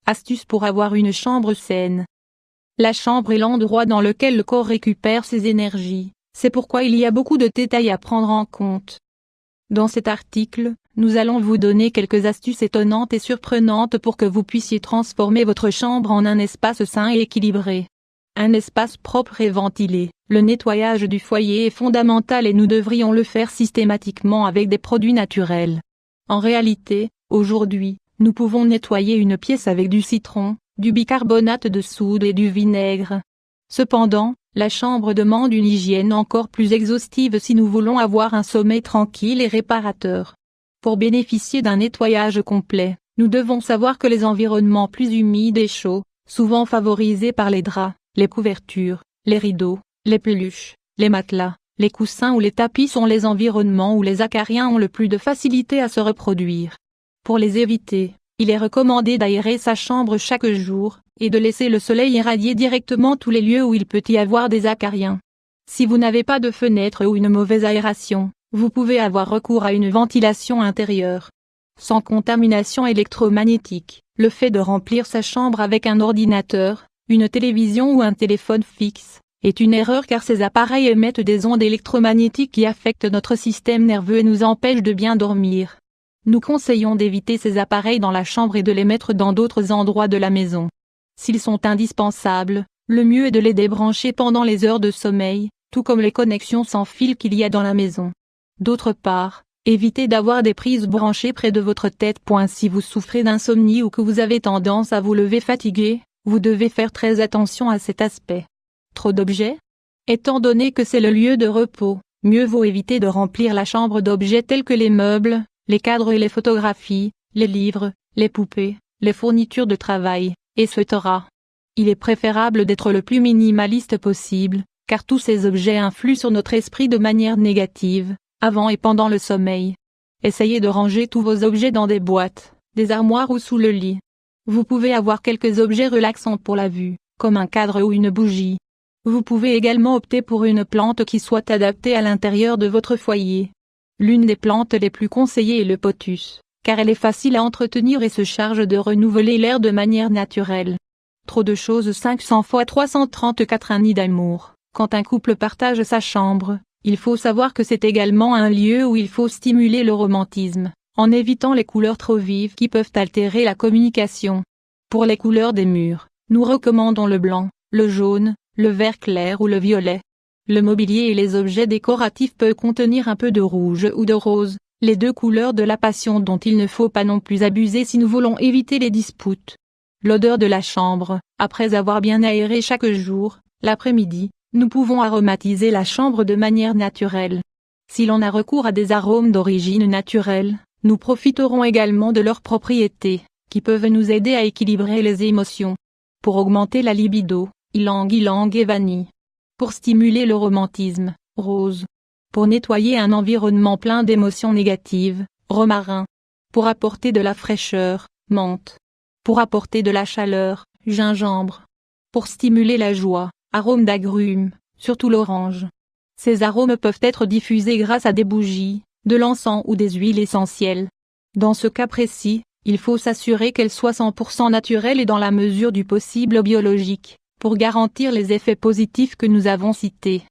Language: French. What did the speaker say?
Astuce pour avoir une chambre saine. La chambre est l'endroit dans lequel le corps récupère ses énergies, c'est pourquoi il y a beaucoup de détails à prendre en compte. Dans cet article, nous allons vous donner quelques astuces étonnantes et surprenantes pour que vous puissiez transformer votre chambre en un espace sain et équilibré. Un espace propre et ventilé. Le nettoyage du foyer est fondamental et nous devrions le faire systématiquement avec des produits naturels. En réalité, aujourd'hui, nous pouvons nettoyer une pièce avec du citron, du bicarbonate de soude et du vinaigre. Cependant, la chambre demande une hygiène encore plus exhaustive si nous voulons avoir un sommeil tranquille et réparateur. Pour bénéficier d'un nettoyage complet, nous devons savoir que les environnements plus humides et chauds, souvent favorisés par les draps, les couvertures, les rideaux, les peluches, les matelas, les coussins ou les tapis sont les environnements où les acariens ont le plus de facilité à se reproduire. Pour les éviter, il est recommandé d'aérer sa chambre chaque jour, et de laisser le soleil irradier directement tous les lieux où il peut y avoir des acariens. Si vous n'avez pas de fenêtre ou une mauvaise aération, vous pouvez avoir recours à une ventilation intérieure. Sans contamination électromagnétique, le fait de remplir sa chambre avec un ordinateur, une télévision ou un téléphone fixe, est une erreur car ces appareils émettent des ondes électromagnétiques qui affectent notre système nerveux et nous empêchent de bien dormir. Nous conseillons d'éviter ces appareils dans la chambre et de les mettre dans d'autres endroits de la maison. S'ils sont indispensables, le mieux est de les débrancher pendant les heures de sommeil, tout comme les connexions sans fil qu'il y a dans la maison. D'autre part, évitez d'avoir des prises branchées près de votre tête. Si vous souffrez d'insomnie ou que vous avez tendance à vous lever fatigué, vous devez faire très attention à cet aspect. Trop d'objets? Étant donné que c'est le lieu de repos, mieux vaut éviter de remplir la chambre d'objets tels que les meubles, les cadres et les photographies, les livres, les poupées, les fournitures de travail, etc. Il est préférable d'être le plus minimaliste possible, car tous ces objets influent sur notre esprit de manière négative, avant et pendant le sommeil. Essayez de ranger tous vos objets dans des boîtes, des armoires ou sous le lit. Vous pouvez avoir quelques objets relaxants pour la vue, comme un cadre ou une bougie. Vous pouvez également opter pour une plante qui soit adaptée à l'intérieur de votre foyer. L'une des plantes les plus conseillées est le pothos, car elle est facile à entretenir et se charge de renouveler l'air de manière naturelle. Trop de choses 500 x 334 Un nid d'amour. Quand un couple partage sa chambre, il faut savoir que c'est également un lieu où il faut stimuler le romantisme, en évitant les couleurs trop vives qui peuvent altérer la communication. Pour les couleurs des murs, nous recommandons le blanc, le jaune, le vert clair ou le violet. Le mobilier et les objets décoratifs peuvent contenir un peu de rouge ou de rose, les deux couleurs de la passion dont il ne faut pas non plus abuser si nous voulons éviter les disputes. L'odeur de la chambre. Après avoir bien aéré chaque jour, l'après-midi, nous pouvons aromatiser la chambre de manière naturelle. Si l'on a recours à des arômes d'origine naturelle, nous profiterons également de leurs propriétés, qui peuvent nous aider à équilibrer les émotions. Pour augmenter la libido, ylang-ylang et vanille. Pour stimuler le romantisme, rose. Pour nettoyer un environnement plein d'émotions négatives, romarin. Pour apporter de la fraîcheur, menthe. Pour apporter de la chaleur, gingembre. Pour stimuler la joie, arôme d'agrumes, surtout l'orange. Ces arômes peuvent être diffusés grâce à des bougies, de l'encens ou des huiles essentielles. Dans ce cas précis, il faut s'assurer qu'elles soient 100% naturelles et dans la mesure du possible biologiques, pour garantir les effets positifs que nous avons cités.